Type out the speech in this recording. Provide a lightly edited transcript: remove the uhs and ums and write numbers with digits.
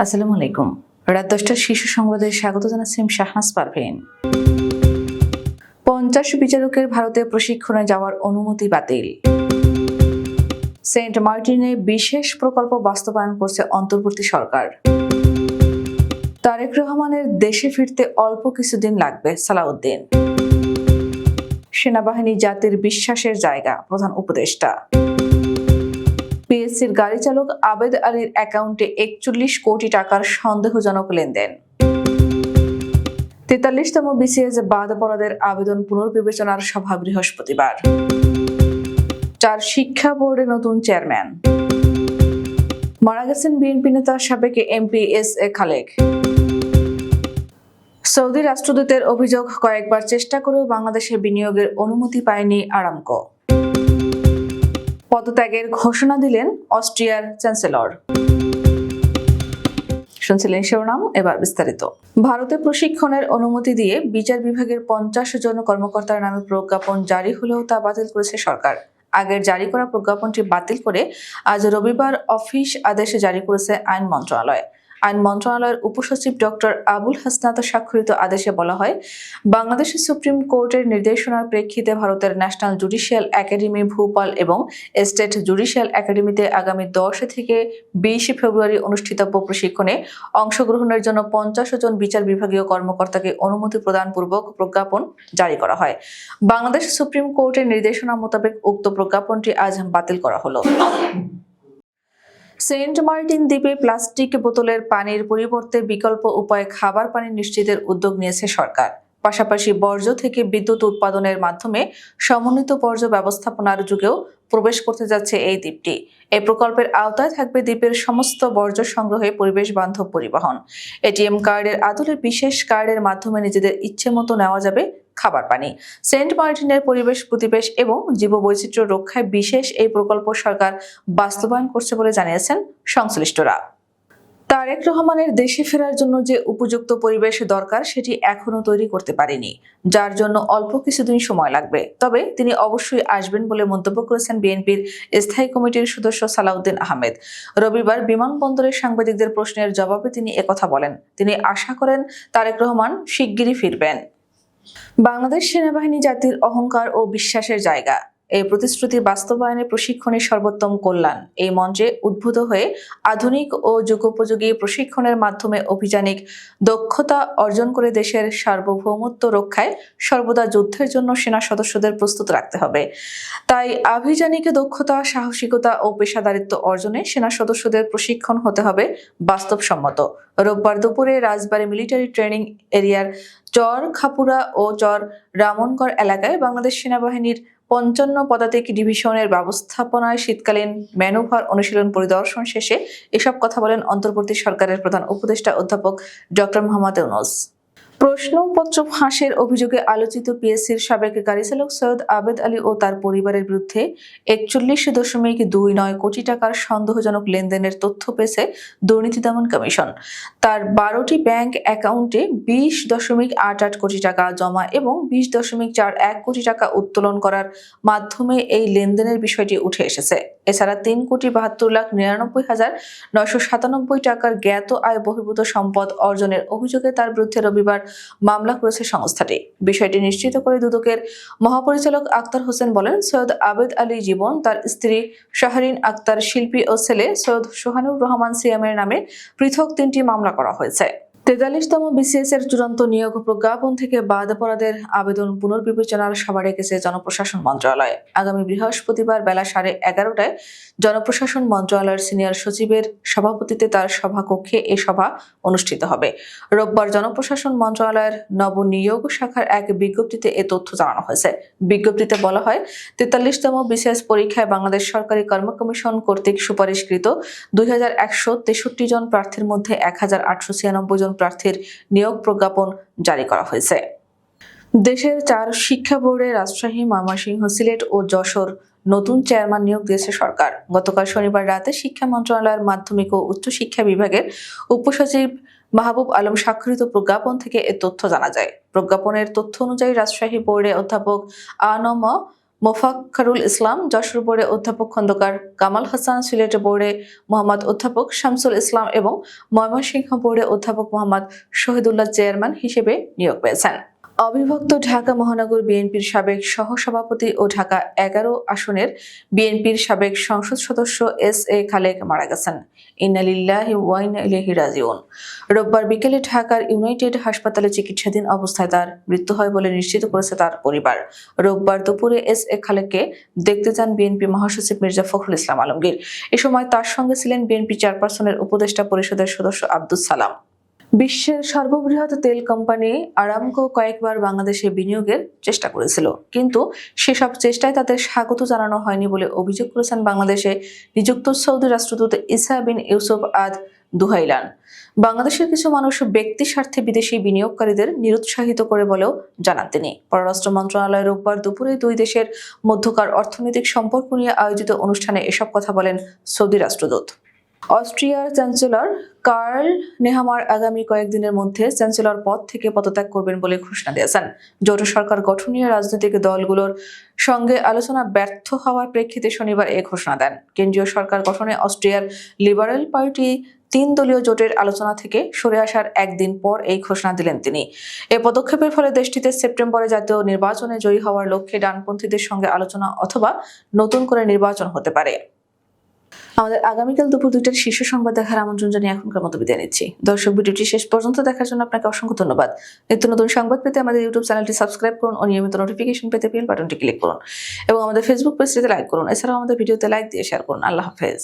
আসসালামু আলাইকুম। রাত 10টার শীর্ষ সংবাদে স্বাগত জানাচ্ছি শাহনাজ পারভীন। 50 বিচারকের ভারতে প্রশিক্ষণে যাওয়ার অনুমতি বাতিল। সেন্ট মার্টিনে বিশেষ প্রকল্প বাস্তবায়ন করছে অন্তর্বর্তী সরকার। তারেক রহমানের দেশে ফিরতে অল্প কিছুদিন লাগবে, সালাউদ্দিন। সেনাবাহিনী জাতির বিশ্বাসের জায়গা, প্রধান উপদেষ্টা। পিএসসির গাড়ি চালক আবেদ আলীর অ্যাকাউন্টে 41 কোটি টাকার সন্দেহজনক লেনদেন। 43তম বিসিএস বাদ পড়াদের আবেদন পুনর্বিবেচনার সভা বৃহস্পতিবার। 4 শিক্ষা বোর্ডে নতুন চেয়ারম্যান। মারা গেছেন বিএনপি নেতা সাবেক MP S A Khalek. Saudi রাষ্ট্রদূতের অভিযোগ, কয়েকবার চেষ্টা করেও বাংলাদেশে বিনিয়োগের অনুমতি পায়নি আরামকো। পদত্যাগের ঘোষণা দিলেন অস্ট্রিয়ার চ্যান্সেলর। শুনছিলেন শিরোনাম, এবার বিস্তারিত। ভারতে প্রশিক্ষণের অনুমতি দিয়ে বিচার বিভাগের 50 জন কর্মকর্তার নামে প্রজ্ঞাপন জারি হলেও তা বাতিল করেছে সরকার। আগের জারি করা প্রজ্ঞাপনটি বাতিল করে আজ রবিবার অফিস আদেশ জারি করেছে আইন মন্ত্রণালয়। আইন মন্ত্রণালয়ের উপসচিব ডক্টর আবুল হাসনাত স্বাক্ষরিত আদেশে বলা হয়, বাংলাদেশের সুপ্রিম কোর্টের নির্দেশনার প্রেক্ষিতে ভারতের ন্যাশনাল জুডিশিয়াল একাডেমি ভোপাল এবং স্টেট জুডিশিয়াল একাডেমিতে আগামী 10 থেকে 20 ফেব্রুয়ারি অনুষ্ঠিতব্য প্রশিক্ষণে অংশগ্রহণের জন্য 50 জন বিচার বিভাগীয় কর্মকর্তাকে অনুমতি প্রদানপূর্বক প্রজ্ঞাপন জারি করা হয়। বাংলাদেশ সুপ্রিম কোর্টের নির্দেশনা মোতাবেক উক্ত প্রজ্ঞাপনটি আজ বাতিল করা হলো। সেন্ট মার্টিন দ্বীপে প্লাস্টিক বোতলের পানির পরিবর্তে বিকল্প উপায়ে খাবার পানি নিশ্চিতের উদ্যোগ নিয়েছে সরকার। পাশাপাশি বর্জ্য থেকে বিদ্যুৎ উৎপাদনের মাধ্যমে সমন্বিত বর্জ্য ব্যবস্থাপনার যুগেও প্রবেশ করতে যাচ্ছে এই দ্বীপটি। এই প্রকল্পের আওতায় থাকবে দ্বীপের সমস্ত বর্জ্য সংগ্রহে পরিবেশ বান্ধব পরিবহন। এটিএম কার্ডের আদলে বিশেষ কার্ডের মাধ্যমে নিজেদের ইচ্ছে মতো নেওয়া যাবে খাবার পানি। সেন্ট মার্টিনের পরিবেশ প্রতিবেশ এবং জীববৈচিত্র্য রক্ষায় বিশেষ এই প্রকল্প সরকার বাস্তবায়ন করছে বলে জানিয়েছেন সংশ্লিষ্টরা। তারেক রহমানের দেশে ফেরার জন্য যে উপযুক্ত পরিবেশ দরকার সেটি এখনো তৈরি করতে পারেনি, যার জন্য অল্প কিছুদিন সময় লাগবে। তবে তিনি অবশ্যই আসবেন বলে মন্তব্য করেছেন বিএনপির স্থায়ী কমিটির সদস্য সালাউদ্দিন আহমেদ। রবিবার বিমানবন্দরে সাংবাদিকদের প্রশ্নের জবাবে তিনি একথা বলেন। তিনি আশা করেন তারেক রহমান শিগগিরই ফিরবেন। বাংলাদেশ সেনাবাহিনী জাতির অহংকার ও বিশ্বাসের জায়গা। এই প্রতিশ্রুতি বাস্তবায়নে প্রশিক্ষণের সর্বোত্তম কল্যাণ এই মঞ্চে উদ্ভূত হয়ে আধুনিক ও যুগোপযোগী প্রশিক্ষণের মাধ্যমে অভিযানিক দক্ষতা অর্জন করে দেশের সার্বভৌমত্ব রক্ষায় সর্বদা যুদ্ধের জন্য সেনা সদস্যদের প্রস্তুত রাখতে হবে। তাই আভিযানিক দক্ষতা, সাহসিকতা ও পেশাদারিত্ব অর্জনে সেনা সদস্যদের প্রশিক্ষণ হতে হবে বাস্তবসম্মত। রোববার দুপুরে রাজবাড়ী মিলিটারি ট্রেনিং এরিয়ার চর খাপুরা ও চর রামনগড় এলাকায় বাংলাদেশ সেনাবাহিনীর 55 পদাতিক ডিভিশনের ব্যবস্থাপনায় শীতকালীন ম্যানুভার অনুশীলন পরিদর্শন শেষে এসব কথা বলেন অন্তর্বর্তী সরকারের প্রধান উপদেষ্টা অধ্যাপক ডক্টর মোহাম্মদ ইউনূস। প্রশ্নপত্র ফাঁসের অভিযোগে আলোচিত পিএসসির সাবেক গাড়ি চালক সৈয়দ আবেদ আলী ও তার পরিবারের বিরুদ্ধে 41.29 কোটি টাকার সন্দেহজনক লেনদেনের তথ্য পেয়েছে দুর্নীতি দমন কমিশন। তার 12টি ব্যাংক অ্যাকাউন্টে 20.88 কোটি টাকা জমা এবং 20.41 কোটি টাকা উত্তোলন করার মাধ্যমে এই লেনদেনের বিষয়টি উঠে এসেছে। এছাড়া 3,72,99,997 টাকার জ্ঞাত আয় বহির্ভূত সম্পদ অর্জনের অভিযোগে তার বিরুদ্ধে রবিবার মামলা করেছে সংস্থাটি। বিষয়টি নিশ্চিত করে দুদকের মহাপরিচালক আক্তার হোসেন বলেন, সৈয়দ আবেদ আলী জীবন, তার স্ত্রী শাহরিন আক্তার শিল্পী ও ছেলে সৈয়দ সোহানুর রহমান সিয়ামের নামে পৃথক 3টি মামলা করা হয়েছে। 43তম বিসিএস এর চূড়ান্ত নিয়োগ প্রজ্ঞাপন থেকে বাদ পড়াদের আবেদন পুনর্বিবেচনার সভা ডেকেছে জনপ্রশাসন মন্ত্রণালয়। আগামী বৃহস্পতিবার বেলা 11:30টায় জনপ্রশাসন মন্ত্রণালয়ের সিনিয়র সচিবের সভাপতিত্বে তার সভাকক্ষে এ সভা অনুষ্ঠিত হবে। রোববার জনপ্রশাসন মন্ত্রণালয়ের নবনিয়োগ শাখার এক বিজ্ঞপ্তিতে এ তথ্য জানানো হয়েছে। বিজ্ঞপ্তিতে বলা হয়, 43তম বিসিএস পরীক্ষায় বাংলাদেশ সরকারি কর্ম কমিশন কর্তৃক সুপারিশকৃত 2163 জন প্রার্থীর মধ্যে 1896 জন প্রার্থীর নিয়োগ প্রজ্ঞাপন জারি করা হয়েছে। দেশের 4 শিক্ষা বোর্ডে রাজশাহী, ময়মনসিংহ, সিলেট ও যশোর নতুন চেয়ারম্যান নিয়োগ দিয়েছে সরকার। গতকাল শনিবার রাতে শিক্ষা মন্ত্রণালয়ের মাধ্যমিক ও উচ্চ শিক্ষা বিভাগের উপসচিব মাহবুব আলম স্বাক্ষরিত প্রজ্ঞাপন থেকে এ তথ্য জানা যায়। প্রজ্ঞাপনের তথ্য অনুযায়ী রাজশাহী বোর্ডে অধ্যাপক আ.ন.ম মোফাক্কারুল ইসলাম, যশোর বোর্ডে অধ্যাপক খন্দকার কামাল হাসান, সিলেট বোর্ডে মোহাম্মদ অধ্যাপক শামসুল ইসলাম এবং ময়মনসিংহ বোর্ডে অধ্যাপক মোহাম্মদ শহীদুল্লাহ চেয়ারম্যান হিসেবে নিয়োগ পেয়েছেন। অবিভক্ত ঢাকা মহানগর বিএনপির সাবেক সহসভাপতি ও ঢাকা ১১ আসনের বিএনপির সাবেক সংসদ সদস্য এস.এ. খালেক মারা গেছেন। ইন্না লিল্লাহি ওয়া ইন্না ইলাইহি রাজিউন। রোববার বিকেলে ঢাকার ইউনাইটেড হাসপাতালে চিকিৎসাধীন অবস্থায় তার মৃত্যু হয় বলে নিশ্চিত করেছে তার পরিবার। রোববার দুপুরে এস.এ. খালেককে দেখতে যান বিএনপি মহাসচিব মির্জা ফখরুল ইসলাম আলমগীর। এ সময় তার সঙ্গে ছিলেন বিএনপি চেয়ারপারসনের উপদেষ্টা পরিষদের সদস্য আব্দুস সালাম। বিশ্বের সর্ববৃহৎ তেল কোম্পানি আরামকো কয়েকবার বাংলাদেশে বিনিয়োগের চেষ্টা করেছিল, কিন্তু সেসব চেষ্টায় তাদের স্বাগত জানানো হয়নি বলে অভিযোগ করেছেন বাংলাদেশে নিযুক্ত সৌদি রাষ্ট্রদূত ইসা বিন ইউসুফ আদ দুহাইলান। বাংলাদেশের কিছু মানুষ ব্যক্তি স্বার্থে বিদেশি বিনিয়োগকারীদের নিরুৎসাহিত করে বলেও জানান তিনি। পররাষ্ট্র মন্ত্রণালয় রোববার দুপুরে দুই দেশের মধ্যকার অর্থনৈতিক সম্পর্ক নিয়ে আয়োজিত অনুষ্ঠানে এসব কথা বলেন সৌদি রাষ্ট্রদূত। অস্ট্রিয়ার চ্যান্সেলর কার্ল নেহামার আগামী কয়েকদিনের মধ্যে চ্যান্সেলর পদ থেকে পদত্যাগ করবেন বলে ঘোষণা দিয়েছেন। জোট সরকার গঠন নিয়ে রাজনৈতিক দলগুলোর সঙ্গে আলোচনা ব্যর্থ হওয়ার প্রেক্ষিতে শনিবার এ ঘোষণা দেন। কেন্দ্রীয় সরকার গঠনে অস্ট্রিয়ার লিবারেল পার্টি ৩ দলীয় জোটের আলোচনা থেকে সরে আসার একদিন পর এই ঘোষণা দিলেন তিনি। এ পদক্ষেপের ফলে দেশটিতে সেপ্টেম্বরে জাতীয় নির্বাচনে জয়ী হওয়ার লক্ষ্যে ডানপন্থীদের সঙ্গে আলোচনা অথবা নতুন করে নির্বাচন হতে পারে। আমাদের আগামীকাল দুপুর ২টার শীর্ষ সংবাদ দেখার আমন্ত্রণ জানিয়ে এখনকার মতো বিদায় নিচ্ছি। দর্শক, ভিডিওটি শেষ পর্যন্ত দেখার জন্য আপনাকে অসংখ্য ধন্যবাদ। নিত্য নতুন সংবাদ পেতে আমাদের ইউটিউব চ্যানেলটি সাবস্ক্রাইব করুন ও নিয়মিত নোটিফিকেশন পেতে বেল বাটনটি ক্লিক করুন এবং আমাদের ফেসবুক পেজটিতে লাইক করুন। এছাড়াও আমাদের ভিডিওতে লাইক দিয়ে শেয়ার করুন। আল্লাহ হাফেজ।